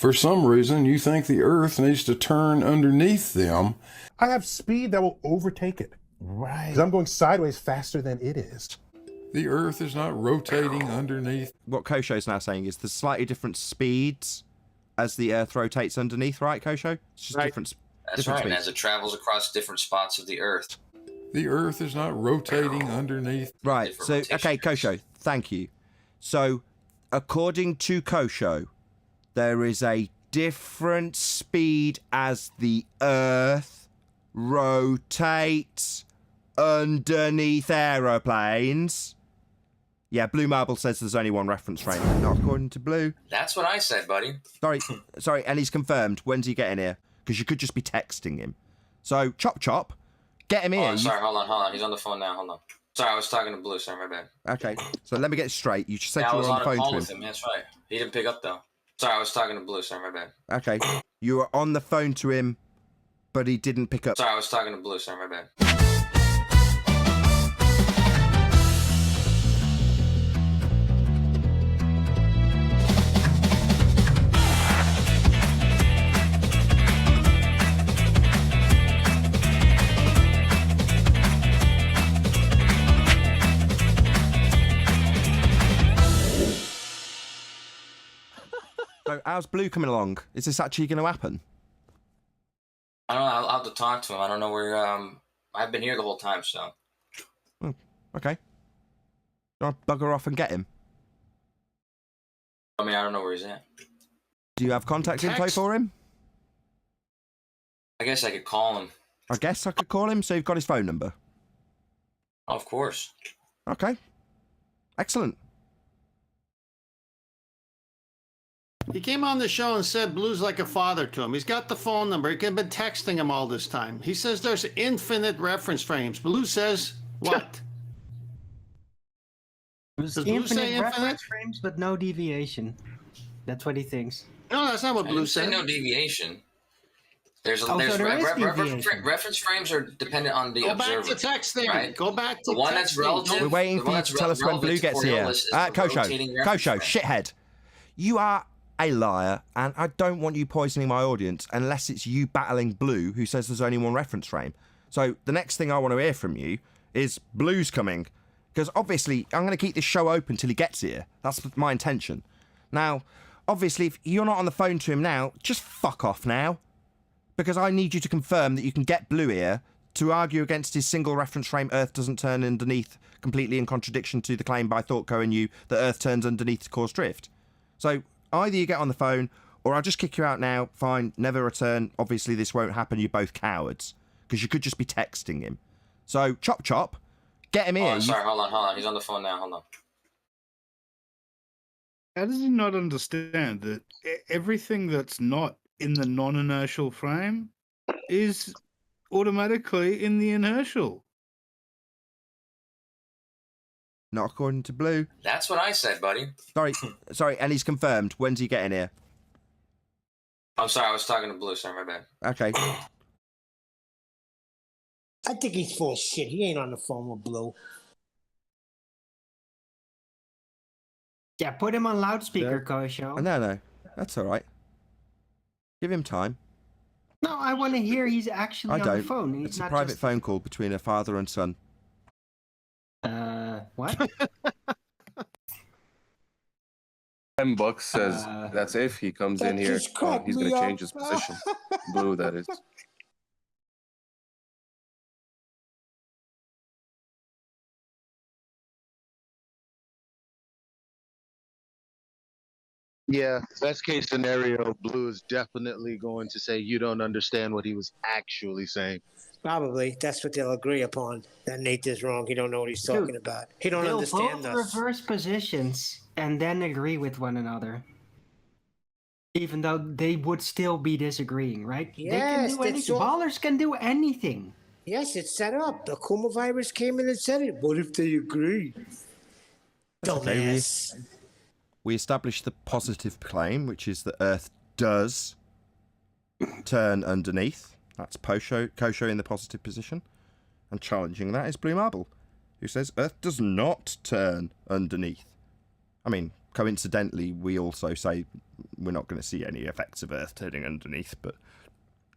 For some reason, you think the Earth needs to turn underneath them. I have speed that will overtake it. Right. Because I'm going sideways faster than it is. The Earth is not rotating underneath. What Kosho's now saying is there's slightly different speeds as the Earth rotates underneath, right, Kosho? It's just different. That's right, and as it travels across different spots of the Earth. The Earth is not rotating underneath. Right, so, okay, Kosho, thank you. So, according to Kosho, there is a different speed as the Earth rotates underneath aeroplanes. Yeah, Blue Marble says there's only one reference frame. Not according to Blue. That's what I said, buddy. Sorry, and he's confirmed. When's he getting here? Because you could just be texting him. So, Chop, get him here. Oh, sorry, hold on. He's on the phone now, hold on. Sorry, I was talking to Blue, sorry, my bad. Okay, so let me get it straight. You said you were on the phone to him. I was on a call with him, that's right. He didn't pick up, though. Sorry, I was talking to Blue, sorry, my bad. Okay, you were on the phone to him, but he didn't pick up. Sorry, I was talking to Blue, sorry, my bad. So how's Blue coming along? Is this actually going to happen? I don't know, I'll have to talk to him. I don't know where, I've been here the whole time, so. Oh, okay. Do I bugger off and get him? I mean, I don't know where he's at. Do you have contact info for him? I guess I could call him. I guess I could call him, so you've got his phone number. Of course. Okay. Excellent. He came on the show and said Blue's like a father to him. He's got the phone number. He could have been texting him all this time. He says there's infinite reference frames. Blue says what? There's Does Blue say infinite infinite? reference frames, but no deviation. That's what he thinks. No, that's not what I Blue didn't say said. no deviation. There's Oh, so there is deviation. reference frames are dependent on the Go observer. back to texting. Right? Go back to The one that's texting. relative. We're waiting the for one you that's to tell us when relevant Blue to gets here. Coriolis is the rotating reference Kosho, frame. shithead. You are a liar, and I don't want you poisoning my audience unless it's you battling Blue, who says there's only one reference frame. So the next thing I want to hear from you is Blue's coming, because obviously I'm going to keep this show open till he gets here. That's my intention. Now, obviously, if you're not on the phone to him now, just fuck off now, because I need you to confirm that you can get Blue here to argue against his single reference frame Earth doesn't turn underneath, completely in contradiction to the claim by ThoughtCo and you that Earth turns underneath to cause drift. So either you get on the phone, or I'll just kick you out now. Fine, never return. Obviously, this won't happen. You're both cowards, because you could just be texting him. So, Chop, get him here. Oh, sorry, hold on. He's on the phone now. Hold on. How does he not understand that everything that's not in the non-inertial frame is automatically in the inertial? Not according to Blue. That's what I said, buddy. Sorry, and he's confirmed. When's he getting here? I'm sorry, I was talking to Blue. Sorry, my bad. Okay. I think he's full of shit. He ain't on the phone with Blue. Yeah, put him on loudspeaker, Kosho. No, that's all right. Give him time. No, I want to hear he's actually on the phone. He's It's a not private just... phone call between a father and son. What? $10 says that's if he comes in here. just cracked He's me going to up. change his position. Blue, that is. Yeah, best case scenario, Blue is definitely going to say you don't understand what he was actually saying. Probably. That's what they'll agree upon. That Nate is wrong. He don't know what he's talking about. He don't They'll understand both us. reverse positions and then agree with one another. Even though they would still be disagreeing, right? Yes, they can do that's anything. all. Ballers can do anything. Yes, it's set up. The Kuma virus came in and said it. What if they agree? Dumbass. We established the positive claim, which is that Earth does turn underneath. That's Kosho in the positive position. And challenging that is Blue Marble, who says Earth does not turn underneath. I mean, coincidentally, we also say we're not going to see any effects of Earth turning underneath, but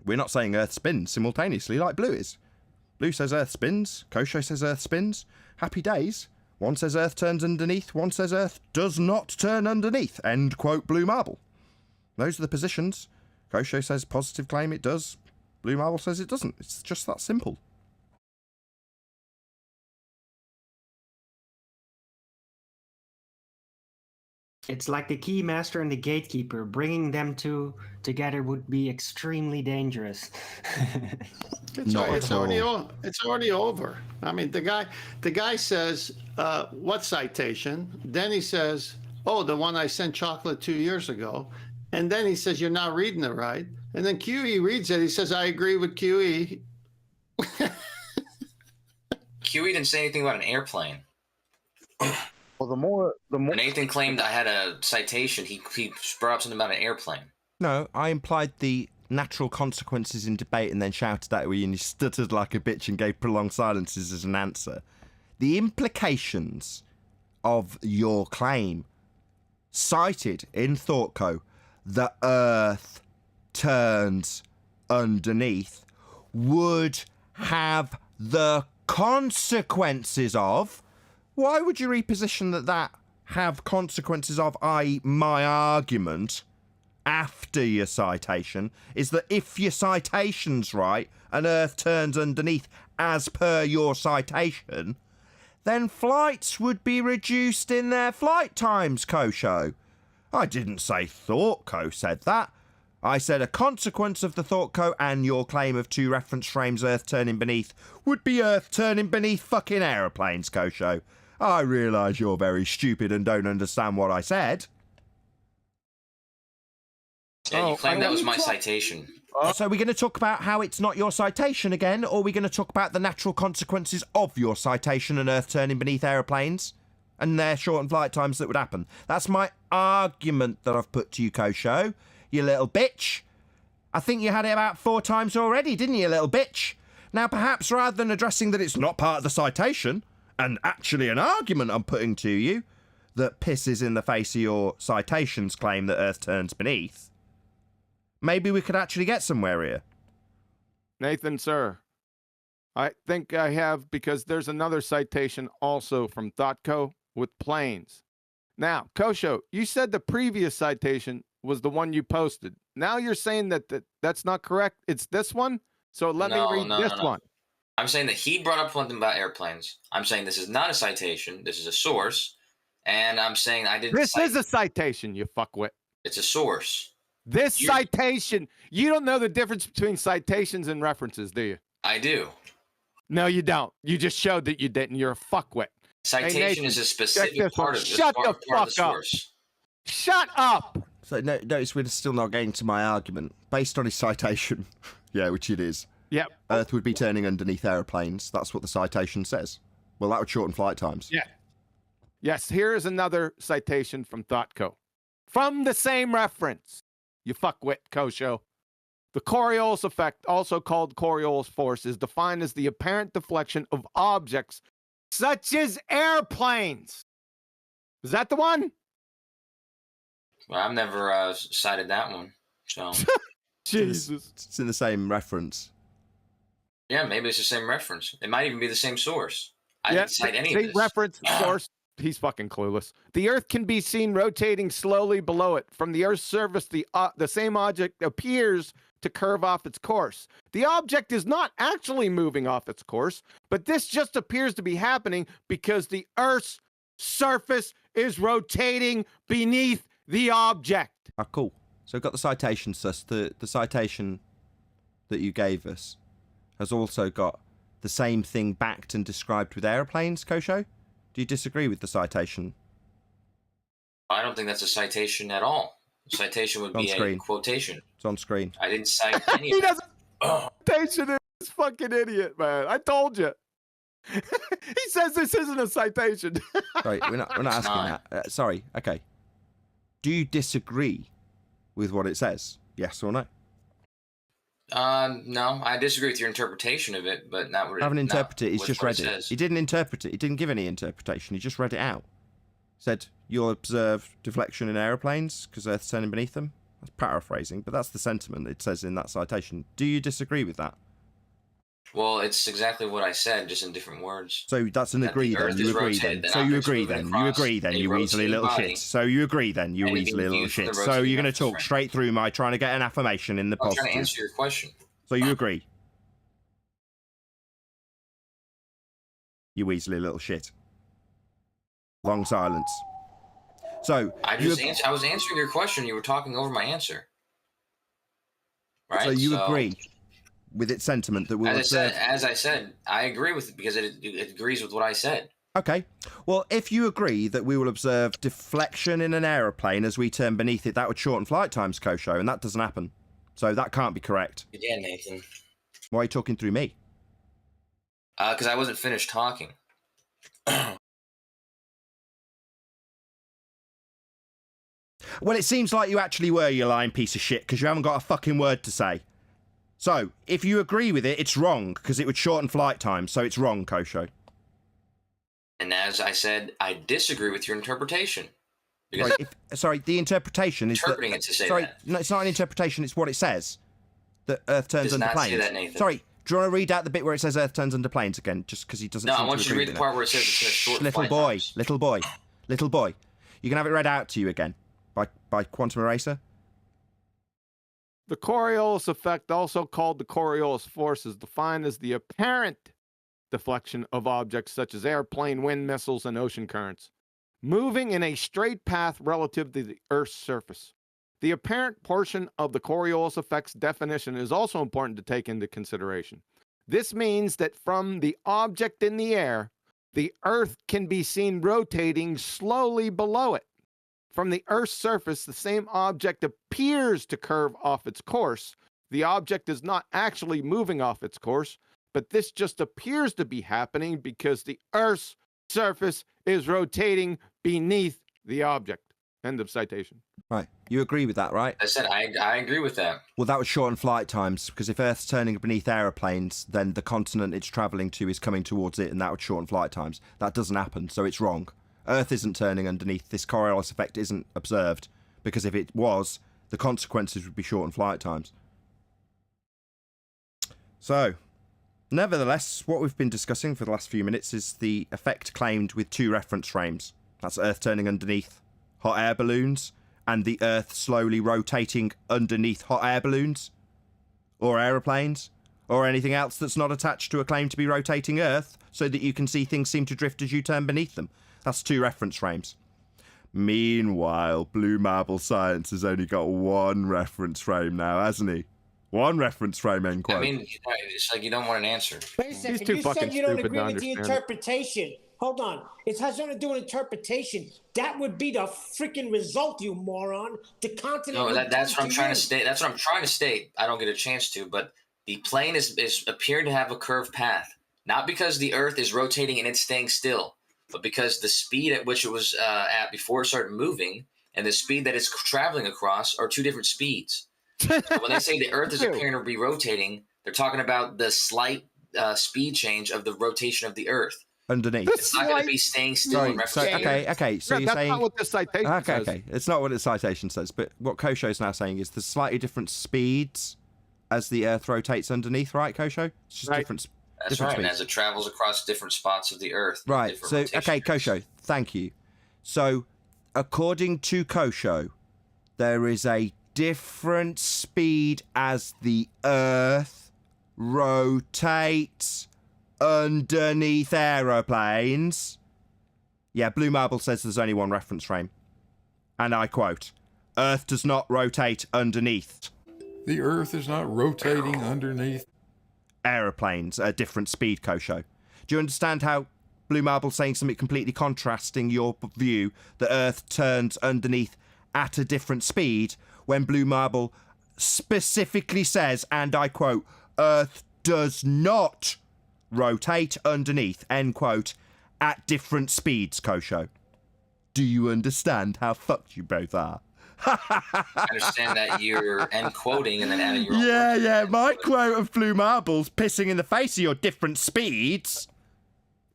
we're not saying Earth spins simultaneously like Blue is. Blue says Earth spins, Kosho says Earth spins. Happy days. One says Earth turns underneath, one says Earth does not turn underneath. End quote, Blue Marble. Those are the positions. Kosho says positive claim it does. Blue Marble says it doesn't. It's just that simple. It's like the keymaster and the gatekeeper. Bringing them two together would be extremely dangerous. It's Not already, at all. it's already over. I mean, the guy says, what citation? Then he says, oh, the one I sent Chocolate 2 years ago. And then he says, you're not reading it right. And then QE reads it. He says, I agree with QE. QE didn't say anything about an airplane. Well, the more Nathan claimed I had a citation. He brought up something about an airplane. No, I implied the natural consequences in debate and then shouted at you and you stuttered like a bitch and gave prolonged silences as an answer. The implications of your claim cited in ThoughtCo, the Earth turns underneath, would have the consequences of... Why would you reposition that have consequences of, i.e. my argument, after your citation, is that if your citation's right and Earth turns underneath as per your citation, then flights would be reduced in their flight times, Kosho. I didn't say ThoughtCo said that. I said a consequence of the ThoughtCo and your claim of 2 reference frames Earth turning beneath would be Earth turning beneath fucking aeroplanes, Kosho. I realise you're very stupid and don't understand what I said. Yeah, you claimed that was my citation. So we're going to talk about how it's not your citation again, or we're going to talk about the natural consequences of your citation and Earth turning beneath aeroplanes and their shortened flight times that would happen. That's my argument that I've put to you, Kosho, you little bitch. I think you had it about 4 times already, didn't you, little bitch? Now, perhaps rather than addressing that it's not part of the citation, and actually an argument I'm putting to you that pisses in the face of your citation's claim that Earth turns beneath, maybe we could actually get somewhere here. Nathan, sir, I think I have, because there's another citation also from ThoughtCo with planes. Now, Kosho, you said the previous citation was the one you posted. Now you're saying that that's not correct. It's this one? So let me read this one. I'm saying that he brought up something about airplanes. I'm saying this is not a citation. This is a source. And I'm saying I didn't. This is a citation, you fuckwit. It's a source. Citation. You don't know the difference between citations and references, do you? I do. No, you don't. You just showed that you didn't. You're a fuckwit. Citation Nathan, is a specific part of the Shut the fuck up. source. Shut up. So notice we're still not getting to my argument. Based on his citation, yeah, which it is. Yep. Earth would be turning underneath aeroplanes. That's what the citation says. Well, that would shorten flight times. Yeah. Yes, here is another citation from ThoughtCo. From the same reference. You fuckwit, Kosho. The Coriolis effect, also called Coriolis force, is defined as the apparent deflection of objects such as airplanes. Is that the one? Well, I've never cited that one. So Jesus. It's in the same reference. yeah, maybe it's the same reference. It might even be the same source. I didn't cite any of this. Reference, source. He's fucking clueless. The Earth can be seen rotating slowly below it. From the Earth's surface, the same object appears to curve off its course. The object is not actually moving off its course, but this just appears to be happening because the Earth's surface is rotating beneath the object. Ah, cool. So we've got the citation, Sus. The citation that you gave us has also got the same thing backed and described with aeroplanes, Kosho? Do you disagree with the citation? I don't think that's a citation at all. A citation would be a quotation. It's on screen. I didn't cite any He of that. doesn't. Citation is fucking idiot, man. I told you. He says this isn't a citation. Sorry, we're not asking that. Sorry, okay. Do you disagree with what it says? Yes or no? No, I disagree with your interpretation of it, but not. I haven't interpreted it. He's just read it. says. He didn't interpret it. He didn't give any interpretation. He just read it out. Said, you'll observe deflection in aeroplanes because Earth's turning beneath them. That's paraphrasing, but that's the sentiment it says in that citation. Do you disagree with that? Well, it's exactly what I said, just in different words. So that's an agree the then. Earth You is agree rotated, then. the So you object's agree moving then. You across agree then. a You weaselly rotating little body, shit. So you agree then. You and it weaselly being little viewed from shit. the So rotating you're going to reference talk frame. straight through my trying to get an affirmation in the I'm trying to positive. answer your question. So you agree? You weaselly little shit. Long silence. So I was answering your question. You were talking over my answer. Right. So you agree with its sentiment that we'll observe. As I said, I agree with it because it agrees with what I said. Okay. Well, if you agree that we will observe deflection in an aeroplane as we turn beneath it, that would shorten flight times, Kosho, and that doesn't happen. So that can't be correct. Yeah, Nathan. Why are you talking through me? Because I wasn't finished talking. Well, it seems like you actually were, you lying piece of shit, because you haven't got a fucking word to say. So, if you agree with it, it's wrong, because it would shorten flight time, so it's wrong, Kosho. And as I said, I disagree with your interpretation. Because Sorry, the interpretation is interpreting it to say sorry, that. no, it's not an interpretation, it's what it says. That Earth turns Does under not say planes. that, Nathan. Sorry, do you want to read out the bit where it says Earth turns under planes again, just because he doesn't No, seem I want to you to agree read the with part it. where it says it's going to shorten Little flight boy, times. little boy, little boy. You can have it read out to you again by Quantum Eraser. The Coriolis effect, also called the Coriolis force, is defined as the apparent deflection of objects such as airplane, wind, missiles, and ocean currents, moving in a straight path relative to the Earth's surface. The apparent portion of the Coriolis effect's definition is also important to take into consideration. This means that from the object in the air, the Earth can be seen rotating slowly below it. From the Earth's surface, the same object appears to curve off its course. The object is not actually moving off its course, but this just appears to be happening because the Earth's surface is rotating beneath the object. End of citation. Right, you agree with that, right? I said I agree with that. Well, that would shorten flight times, because if Earth's turning beneath aeroplanes, then the continent it's travelling to is coming towards it, and that would shorten flight times. That doesn't happen, so it's wrong. Earth isn't turning underneath. This Coriolis effect isn't observed, because if it was, the consequences would be shortened flight times. So, nevertheless, what we've been discussing for the last few minutes is the effect claimed with two reference frames. That's Earth turning underneath hot air balloons, and the Earth slowly rotating underneath hot air balloons, or aeroplanes, or anything else that's not attached to a claim to be rotating Earth, so that you can see things seem to drift as you turn beneath them. That's two reference frames. Meanwhile, Blue Marble Science has only got one reference frame now, hasn't he? One reference frame, end quote. I mean, it's like you don't want an answer. Wait a second. too You fucking said you don't stupid agree to with the understand it. interpretation. Hold on. It has nothing to do with interpretation. That would be the freaking result, you moron. The continent. No, would that's come what I'm trying to you. state. That's what I'm trying to state. I don't get a chance to, but the plane is appearing to have a curved path, not because the Earth is rotating and it's staying still, but because the speed at which it was at before it started moving and the speed that it's traveling across are two different speeds. So when they say the Earth is appearing to be rotating, they're talking about the slight speed change of the rotation of the Earth. Underneath. It's not going to be staying still. in reference to the Earth. Okay, so Yeah, you're that's saying... not what the citation says. Okay, it's not what the citation says, but what Kosho's now saying is there's slightly different speeds as the Earth rotates underneath, right, Kosho? It's just Right. different That's different right. And speeds. as it travels across different spots of the Earth. Right, different so, rotation okay, areas. Kosho, thank you. So, according to Kosho, there is a different speed as the Earth rotates underneath aeroplanes. Yeah, Blue Marble says there's only one reference frame. And I quote, Earth does not rotate underneath The Earth is not rotating underneath. aeroplanes at a different speed, Kosho. Do you understand how Blue Marble's saying something completely contrasting your view that Earth turns underneath at a different speed when Blue Marble specifically says, and I quote, Earth does not rotate underneath, end quote, at different speeds, Kosho? Do you understand how fucked you both are? I understand that you're end quoting and then adding your own words. Yeah, my quote of Blue Marble's pissing in the face of your different speeds.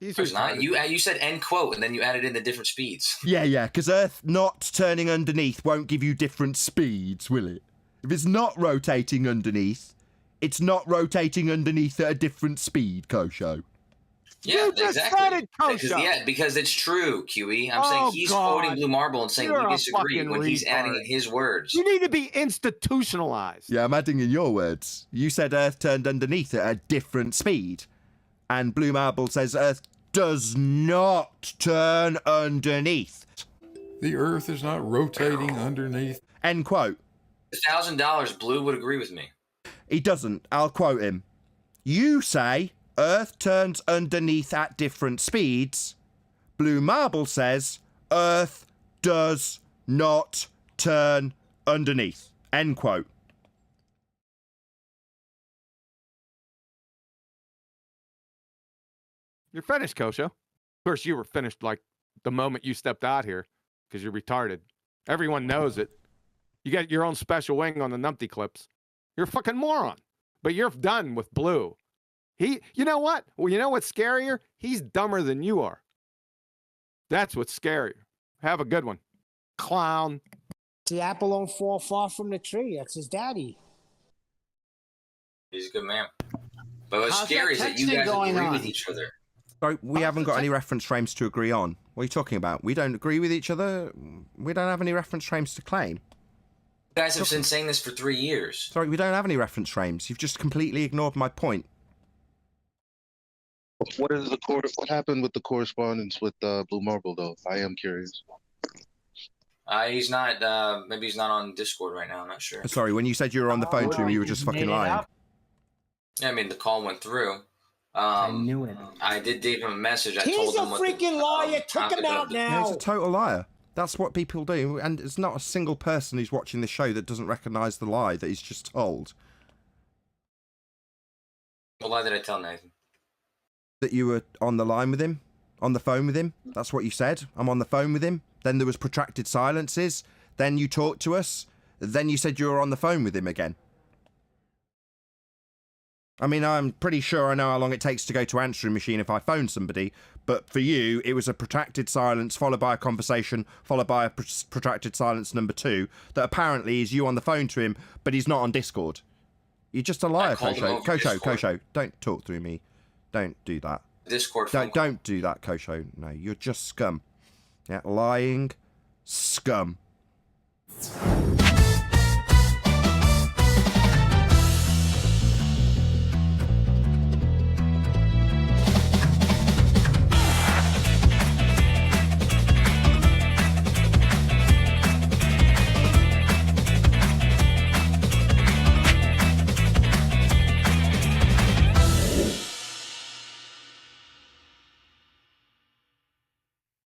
He's It's not. retarded. You said end quote, and then you added in the different speeds. Yeah, because Earth not turning underneath won't give you different speeds, will it? If it's not rotating underneath, it's not rotating underneath at a different speed, Kosho. Yeah, You just exactly. said it, Kosho. Because it's true, QE. I'm saying he's quoting Blue Marble and saying You're we a disagree fucking when he's adding retard. in his words. You need to be institutionalized. Yeah, I'm adding in your words. You said Earth turned underneath at a different speed. And Blue Marble says Earth does not turn underneath. The Earth is not rotating underneath. End quote. $1,000, Blue would agree with me. He doesn't. I'll quote him. You say Earth turns underneath at different speeds. Blue Marble says Earth does not turn underneath. End quote. You're finished, Kosho. Of course, you were finished like the moment you stepped out here because you're retarded. Everyone knows it. You got your own special wing on the numpty clips. You're a fucking moron. But you're done with Blue. You know what? Well, you know what's scarier? He's dumber than you are. That's what's scarier. Have a good one. Clown. The apple don't fall far from the tree. That's his daddy. He's a good man. But what's How's scary is that that you texting guys going agree on? with each other. So we haven't got any reference frames to agree on. What are you talking about? We don't agree with each other. We don't have any reference frames to claim. You guys have been saying this for 3 years. Sorry, we don't have any reference frames. You've just completely ignored my point. What happened with the correspondence with Blue Marble, though? I am curious. He's not. Maybe he's not on Discord right now. I'm not sure. Sorry, when you said you were on the phone to him, you were just fucking lying. Yeah, I mean, the call went through. I knew it. I did leave him a message. I He's told a him what the freaking liar. Kick topic him of out the- Yeah, now. he's a total liar. That's what people do, and there's not a single person who's watching this show that doesn't recognise the lie that he's just told. What lie did I tell Nathan? That you were on the line with him, on the phone with him. That's what you said. I'm on the phone with him. Then there was protracted silences. Then you talked to us. Then you said you were on the phone with him again. I mean, I'm pretty sure I know how long it takes to go to answering machine if I phone somebody, but for you, it was a protracted silence followed by a conversation, followed by a protracted silence number 2, that apparently is you on the phone to him, but he's not on Discord. You're just a liar, Kosho. Kosho, don't talk through me. Don't do that. Discord. Don't do that, Kosho. No, you're just scum. Yeah, lying scum.